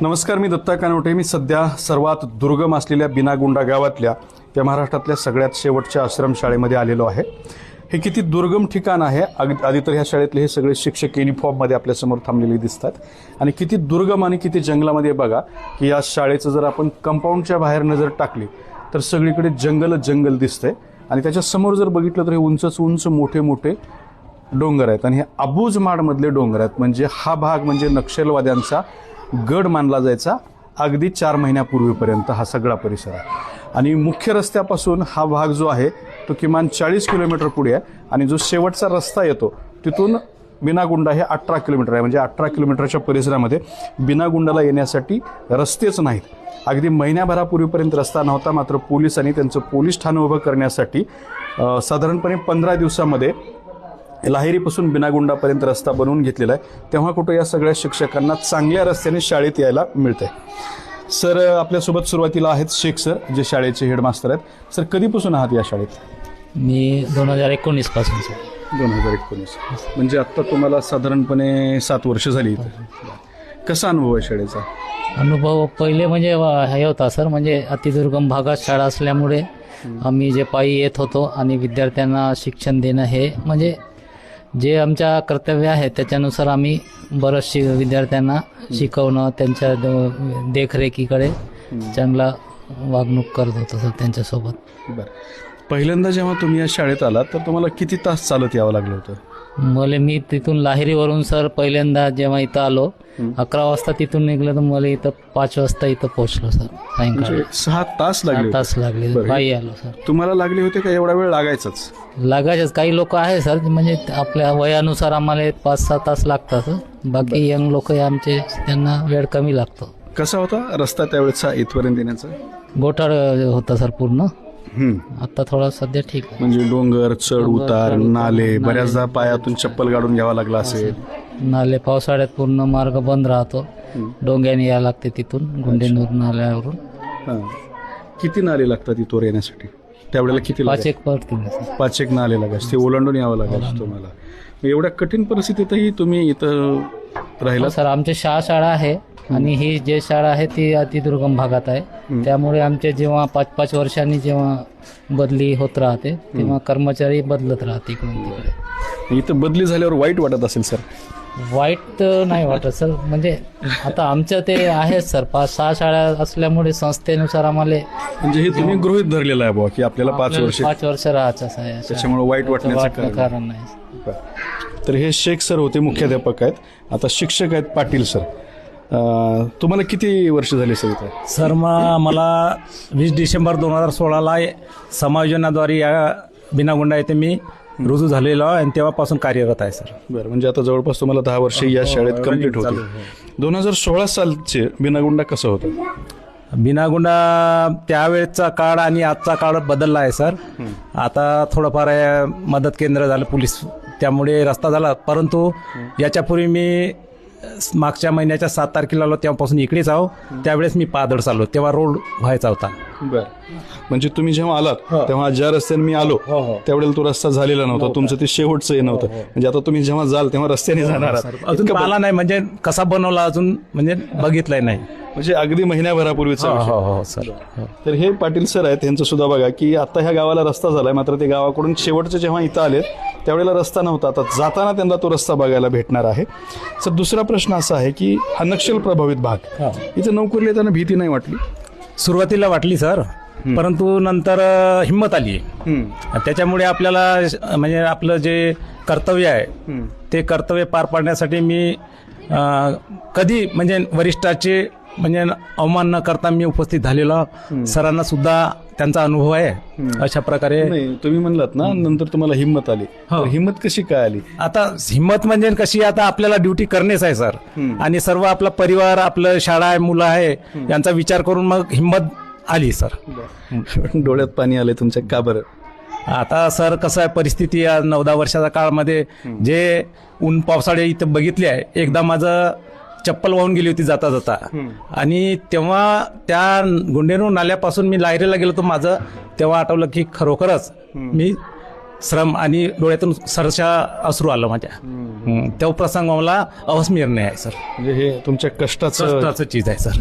नमस्कार, मी दत्ता कानवटे. मी सध्या सर्वात दुर्गम असलेल्या बिनागुंडा गावातल्या या महाराष्ट्रातल्या सगळ्यात शेवटच्या आश्रमशाळेमध्ये आलेलो आहे. हे किती दुर्गम ठिकाण आहे. आधी तर ह्या शाळेतले हे सगळे शिक्षक युनिफॉर्ममध्ये आपल्यासमोर थांबलेले दिसतात आणि किती दुर्गम आणि किती जंगलामध्ये बघा की या शाळेचं जर आपण कंपाऊंडच्या बाहेर नजर टाकली तर सगळीकडे जंगल दिसतंय आणि त्याच्या समोर जर बघितलं तर हे उंच मोठे मोठे डोंगर आहेत आणि हे अबुजमाडमधले डोंगर आहेत. म्हणजे हा भाग म्हणजे नक्षलवाद्यांचा गड मानला जायचा अगदी 4 महिन्यापूर्वीपर्यंत हा सगळा परिसर आहे. आणि मुख्य रस्त्यापासून हा भाग जो आहे तो किमान 40 किलोमीटर पुढे आहे आणि जो शेवटचा रस्ता येतो तिथून बिनागुंडा हे 18 किलोमीटर आहे. म्हणजे 18 किलोमीटरच्या परिसरामध्ये बिनागुंडाला येण्यासाठी रस्तेच नाहीत. अगदी महिन्याभरापूर्वीपर्यंत रस्ता नव्हता. मात्र पोलिसांनी त्यांचं पोलीस ठाणं उभं करण्यासाठी साधारणपणे 15 दिवसामध्ये लाहेरीपासून बिनागुंडापर्यंत रस्ता बनवून घेतलेला आहे. तेव्हा कुठं या सगळ्या शिक्षकांना चांगल्या रस्त्याने शाळेत यायला मिळतंय. सर, आपल्यासोबत सुरुवातीला आहेत शेख सर, जे शाळेचे हेडमास्टर आहेत. सर, कधीपासून आहात या शाळेत? मी 2019 पासून सर. 2019 म्हणजे आत्ता तुम्हाला साधारणपणे 7 वर्ष झाली. कसा अनुभव आहे शाळेचा? अनुभव पहिले म्हणजे हे होता सर, म्हणजे अतिदुर्गम भागात शाळा असल्यामुळे आम्ही जे पायी येत होतो आणि विद्यार्थ्यांना शिक्षण देणं हे म्हणजे जे आमच्या कर्तव्य आहे त्याच्यानुसार आम्ही बरंचशी विद्यार्थ्यांना शिकवणं, त्यांच्या देखरेखीकडे चांगला वागणूक करत होतो सर त्यांच्यासोबत. बरं, पहिल्यांदा जेव्हा तुम्ही या शाळेत आलात तर तुम्हाला किती तास चालत यावं लागलं होतं? मी तिथून लाहेरीवरून सर पहिल्यांदा जेव्हा इथं आलो 11 वाजता तिथून निघलं तर मला इथं 5 वाजता इथं पोहोचलो सर. सायंकाळी 6 तास लागले. 6 तास लागले पायी आलो सर. तुम्हाला लागले होते का एवढा वेळ लागायचाच? लागायचंच. काही लोक आहे सर म्हणजे आपल्या वयानुसार आम्हाला 5-6 तास लागतात. बाकी यंग लोक आमचे त्यांना वेळ कमी लागतो. कसा होता रस्ता त्यावेळेचा इथपर्यंत येण्याचा? गोठाळ होता सर पूर्ण. आता थोडा सध्या ठीक आहे. म्हणजे डोंगर, चढ उतार, नाले, बऱ्याचदा पायातून चप्पल काढून घ्यावा लागला असेल. नाले पावसाळ्यात पूर्ण मार्ग बंद राहतो. डोंग्याने यायला लागते तिथून गुंडेनूर नाल्यावरून. किती नाले लागतात इथवर येण्यासाठी? त्यावेळेला किती? 5 पडतील. 5 नाले लागायचे. ते ओलांडून यावं लागायचं तुम्हाला. एवढ्या कठीण परिस्थितीतही तुम्ही इथं राहिला? सर, आमची शाळा आहे आणि ही जे शाळा आहे ती अतिदुर्गम भागात आहे. त्यामुळे आमचे जेव्हा 5-5 वर्षांनी जेव्हा बदली होत राहते तेव्हा कर्मचारी बदलत राहते इकडून तिकडे. इथं बदली झाल्यावर वाईट वाटत असेल सर? वाईट तर नाही वाटत सर. म्हणजे आता आमचं ते आहे सर 5-6 शाळा असल्यामुळे संस्थेनुसार आम्हाला म्हणजे हे तुम्ही गृहीत धरलेलं आहे बुवा की आपल्याला 5 वर्ष राहायचं आहे. त्याच्यामुळे वाईट वाटण्याचं कारण नाही. तर हे शेख सर होते, मुख्याध्यापक आहेत. आता शिक्षक आहेत पाटील सर. तुम्हाला किती वर्ष झाली सर इथं? सर, मला 20 डिसेंबर 2016ला समायोजनाद्वारे या बिनागुंडा येथे मी रुजू झालेलो आहे आणि तेव्हापासून कार्यरत आहे सर. बरं, म्हणजे आता जवळपास तुम्हाला 10 वर्ष या शाळेत कंप्लीट होते. 2016 सालचे बिनागुंडा कसं होतं? बिनागुंडा त्यावेळेचा काळ आणि आजचा काळ बदलला आहे सर. आता थोडंफार मदत केंद्र झालं पोलीस, त्यामुळे रस्ता झाला. परंतु याच्यापूर्वी मी मागच्या महिन्याच्या 7 तारखेला आलो तेव्हापासून इकडेच आहो. त्यावेळेस मी पादळ चाललो तेव्हा रोड व्हायचा होता. बरं, म्हणजे तुम्ही जेव्हा आलात तेव्हा ज्या रस्त्याने मी आलो त्यावेळेला तो रस्ता झालेला नव्हता. तुमचं ते शेवटचं हे नव्हतं. म्हणजे आता तुम्ही जेव्हा जाल तेव्हा रस्त्याने जाणार अजून पाहिला नाही, म्हणजे कसा बनवला अजून म्हणजे बघितलंय नाही. म्हणजे अगदी महिन्याभरापूर्वीचा विषय. हो सर. तर हे पाटील सर आहेत, यांचं सुद्धा बघा की आता ह्या गावाला रस्ता झालाय. मात्र ते गावाकडून शेवटचे जेव्हा इथं आले त्यावेळेला रस्ता नव्हता. आता जाताना त्यांना तो रस्ता बघायला भेटणार आहे. सर, दुसरा प्रश्न असा आहे की हा नक्षल प्रभावित भाग, इथं नोकरीला येताना भीती नाही वाटली? सुरुवातीला वाटली सर, परंतु नंतर हिंमत आली. त्याच्यामुळे आपल्याला म्हणजे आपलं जे कर्तव्य आहे ते कर्तव्य पार पाडण्यासाठी मी कधी म्हणजे वरिष्ठाचे म्हणजे अवमान न करता मी उपस्थित झालेलो. सरांना सुद्धा त्यांचा अनुभव आहे. अशा प्रकारे तुम्ही म्हणलात ना नंतर तुम्हाला हिंमत आली. हिंमत कशी काय आली? आता हिंमत म्हणजे कशी, आता आपल्याला ड्युटी करणेच आहे सर. आणि सर्व आपला परिवार, आपलं शाळा आहे, मुलं आहे, यांचा विचार करून मग हिंमत आली सर. डोळ्यात पाणी आले तुमच्या, का बरं? आता सर कसं आहे परिस्थिती या 9-10 वर्षाच्या काळामध्ये जे ऊन पावसाळे इथं बघितले आहे. एकदा माझं चप्पल वाहून गेली होती जाता जाता आणि तेव्हा त्या गुंडेनूर नाल्यापासून मी लायरीला गेलो तर माझं तेव्हा आठवलं की खरोखरच मी श्रम आणि डोळ्यातून सरशा अश्रू आलं माझ्या. तो प्रसंग मला अविस्मरणीय आहे सर. म्हणजे हे तुमच्या कष्टाचं कष्टाचं चीज आहे सर.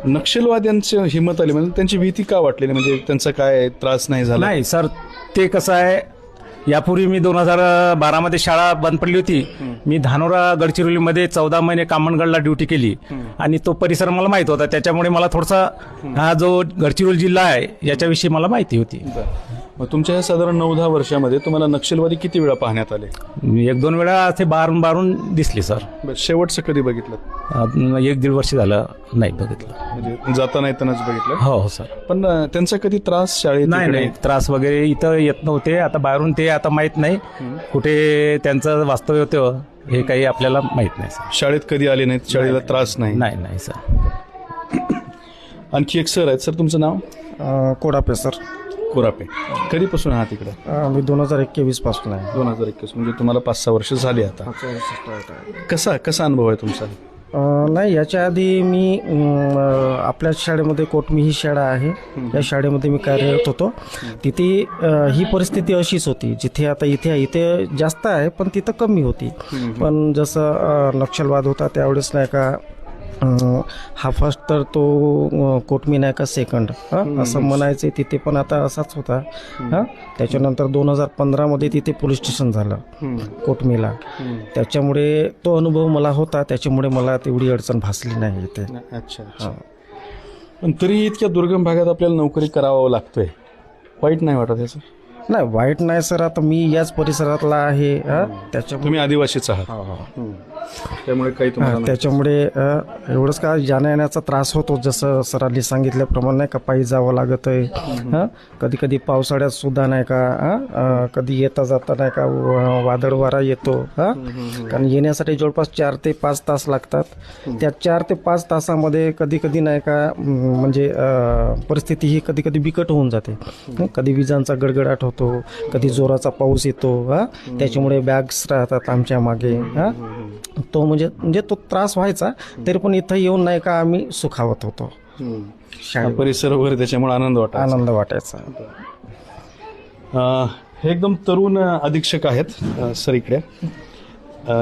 नक्षलवाद्यांची हिंमत आली म्हणजे त्यांची भीती का वाटलेली, म्हणजे त्यांचा काय त्रास नाही झाला? नाही सर, ते कसं आहे, यापूर्वी मी 2012 मध्ये शाळा बंद पडली होती. मी धानोरा गडचिरोलीमध्ये 14 महिने कामणगडला ड्युटी केली आणि तो परिसर मला माहित होता. त्याच्यामुळे मला थोडासा हा जो गडचिरोली जिल्हा आहे याच्याविषयी मला माहिती होती. मग तुमच्या या साधारण 9-10 वर्षामध्ये तुम्हाला नक्षलवादी किती वेळा पाहण्यात आले? 1-2 वेळा ते बारून दिसले सर. शेवटचं कधी बघितलं? 1-1.5 वर्ष झालं नाही बघितलं. म्हणजे जाताना येतानाच बघितलं? हो सर. पण त्यांचा कधी त्रास शाळेत? नाही, त्रास वगैरे इथं येत नव्हते. आता बाहेरून ते आता माहित नाही कुठे त्यांचं वास्तव्य होतं हे काही आपल्याला माहित नाही सर. शाळेत कधी आले नाहीत? शाळेला त्रास नाही? नाही सर. आणखी एक सर आहेत. सर तुमचं नाव? कोडापे सर. कोरापे. कधीपासून आहात इकडे? मी 2021 पासून आहे. 2021 म्हणजे तुम्हाला 5-6 वर्ष झाली आता. कसा अनुभव आहे तुमचा? नाही, याच्या आधी मी आपल्या शाळेमध्ये कोटमी ही शाळा आहे, या शाळेमध्ये मी कार्यरत होतो. तिथे ही परिस्थिती अशीच होती जिथे आता इथे जास्त आहे पण तिथं कमी होती. पण जसं नक्षलवाद होता त्यावेळेस नाही का हा फर्स्ट तर तो कोटमी नाही का सेकंड असं म्हणायचं. तिथे पण आता असाच होता. त्याच्यानंतर 2015 मध्ये तिथे पोलीस स्टेशन झालं कोटमीला. त्याच्यामुळे तो अनुभव मला होता, त्याच्यामुळे मला तेवढी अडचण भासली नाही इथे. अच्छा. पण तरी इतक्या दुर्गम भागात आपल्याला नोकरी करावं लागतोय, वाईट नाही वाटत याचं? नाही, वाईट नाही सर. आता मी याच परिसरातला आहे. त्याच्यामुळे तुम्ही आदिवासीच आहात, त्यामुळे काही तुम्हाला त्याच्यामुळे एवढंच का जाण्या येण्याचा त्रास होतो. जसं सरांनी सांगितल्याप्रमाणे नाही का पायी जावं लागत आहे. कधी कधी पावसाळ्यात सुद्धा नाही का कधी येता जाता नाही का वादळ वारा येतो. कारण येण्यासाठी जवळपास 4 ते 5 तास लागतात. त्या 4 ते 5 तासामध्ये कधी कधी नाही का म्हणजे परिस्थिती ही कधी कधी बिकट होऊन जाते. कधी विजांचा गडगडाट होतो, कधी जोराचा पाऊस येतो. त्याच्यामुळे बॅग्स राहतात आमच्या मागे. तो म्हणजे तो त्रास व्हायचा, तरी पण इथं येऊन नाही का आम्ही सुखावत होतो. परिसर वगैरे त्याच्यामुळे आनंद वाटायचा. हे एकदम तरुण अधीक्षक आहेत सर, इकडे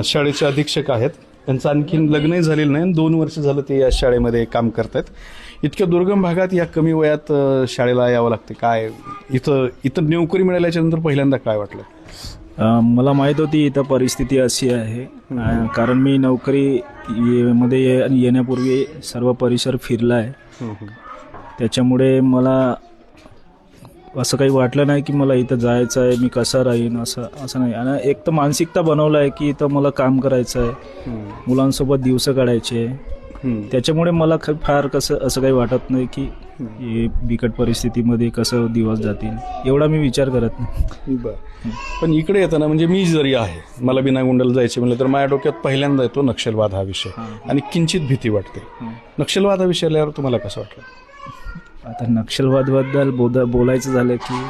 शाळेचे अधीक्षक आहेत. त्यांचं आणखीन लग्नही झालेलं नाही, 2 वर्ष झालं ते या शाळेमध्ये काम करतात. इतक्या दुर्गम भागात या कमी वयात शाळेला यावं लागते. काय इथं नोकरी मिळाल्याच्या नंतर पहिल्यांदा काय वाटलं? मला माहीत होती इथं परिस्थिती अशी आहे, कारण मी नोकरी मध्ये येण्यापूर्वी सर्व परिसर फिरला आहे. त्याच्यामुळे मला असं काही वाटलं नाही की मला इथं जायचं आहे, मी कसं राहीन असं नाही. आणि एक तर मानसिकता बनवलं आहे की इथं मला काम करायचं आहे, मुलांसोबत दिवस काढायचे. त्याच्यामुळे मला फार असं काही वाटत नाही की बिकट परिस्थितीमध्ये कसं दिवस जातील, एवढा मी विचार करत नाही. पण इकडे येताना म्हणजे मी जरी आहे, मला बिनागुंडाला जायचे म्हणलं तर माझ्या डोक्यात पहिल्यांदा येतो नक्षलवाद हा विषय आणि किंचित भीती वाटते. नक्षलवाद हा विषय आल्यावर तुम्हाला कसं वाटलं? आता नक्षलवादबद्दल बोलायचं झालं की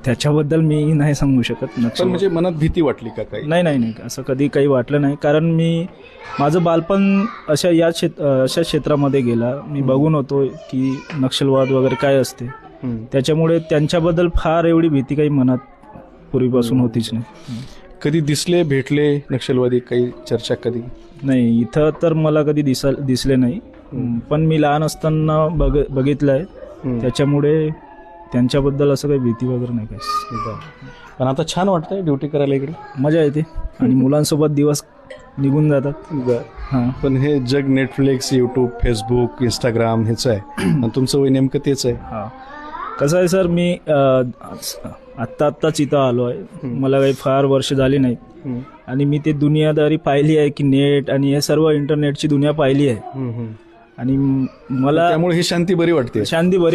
त्याच्याबद्दल मी नाही सांगू शकत. म्हणजे मनात भीती वाटली का काही? नाही, असं कधी काही वाटलं नाही. कारण माझं बालपण अशा क्षेत्रामध्ये गेला. मी बघून होतो की नक्षलवाद वगैरे काय असते. त्याच्यामुळे त्यांच्याबद्दल फार एवढी भीती काही मनात पूर्वीपासून होतीच नाही. कधी दिसले, भेटले नक्षलवादी, काही चर्चा कधी? नाही, इथं तर मला कधी दिसले नाही. पण मी लहान असताना बघितलं आहे, त्याच्यामुळे त्यांच्याबद्दल असं काही भीती वगैरे नाही काही. पण आता छान वाटतंय ड्युटी करायला इकडे, मजा येते आणि मुलांसोबत दिवस निघून जातात. पण हे जग नेटफ्लिक्स, यूट्यूब, फेसबुक, इंस्टाग्राम हेच आहे आणि तुमचं वय नेमकं तेच आहे. कसं आहे सर, मी आत्ताच इथं आलो आहे, मला काही फार वर्ष झाली नाहीत आणि मी ते दुनियादारी पाहिली आहे की नेट आणि हे सर्व इंटरनेटची दुनिया पाहिली आहे. आणि मला त्यामुळे ही शांती बरी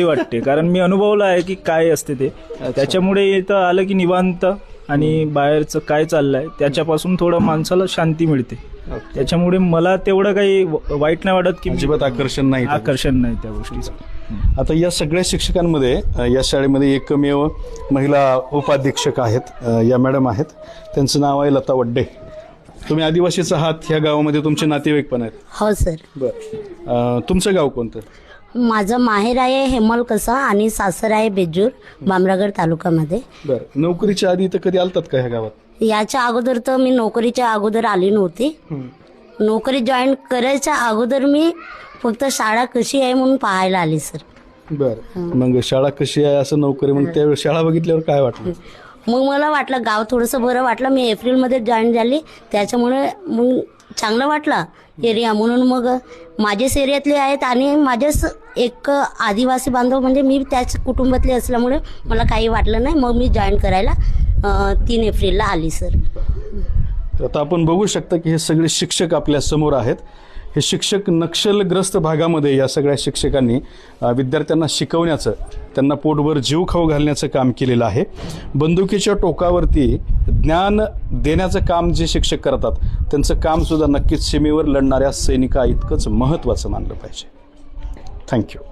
वाटते. कारण मी अनुभवलं आहे की काय असते ते. त्याच्यामुळे इथं आलं की निवांत आणि बाहेरचं काय चाललंय त्याच्यापासून थोडं माणसाला शांती मिळते. त्याच्यामुळे मला तेवढं काही वाईट नाही वाटत की अजिबात आकर्षण नाही त्या गोष्टीचं. आता या सगळ्या शिक्षकांमध्ये या शाळेमध्ये एकमेव महिला उपाधीक्षक आहेत, या मॅडम आहेत. त्यांचं नाव आहे लता वड्डे. तुम्ही आदिवासीच आहात, ह्या गावामध्ये तुमचे नातेवाईक पण आहेत? हो सर. बरं, तुमचं गाव कोणतं? माझं माहेर आहे हेमलकसा आणि सासर आहे बेजूर भामरागड तालुक्यामध्ये. बरं, नोकरीच्या आधी तर कधी आलतात का ह्या गावात? याच्या अगोदर तर मी नोकरीच्या अगोदर आली नव्हती. नोकरी जॉईन करायच्या अगोदर मी फक्त शाळा कशी आहे म्हणून पाहायला आली सर. बरं, मग शाळा कशी आहे असं नोकरी मग त्यावेळी शाळा बघितल्यावर काय वाटलं? मग मला वाटलं गाव थोडंसं बरं वाटलं. मी एप्रिलमध्ये जॉईन झाली त्याच्यामुळे मग चांगलं वाटलं एरिया. म्हणून मग माझ्याच एरियातले आहेत आणि माझेच एक आदिवासी बांधव म्हणजे मी त्याच कुटुंबातले असल्यामुळे मला काही वाटलं नाही. मग मी जॉईन करायला 3 एप्रिलला आली सर. आता आपण बघू शकता की हे सगळे शिक्षक आपल्या समोर आहेत. हे शिक्षक नक्षलग्रस्त भागामध्ये या सगळ्या शिक्षकांनी विद्यार्थ्यांना शिकवण्याचं, त्यांना पोटभर जीव खाऊ घालण्याचं काम केलेलं आहे. बंदुकीच्या टोकावरती ज्ञान देण्याचं काम जे शिक्षक करतात त्यांचं कामसुद्धा नक्कीच सीमेवर लढणाऱ्या सैनिका इतकंच महत्त्वाचं मानलं पाहिजे. थँक्यू.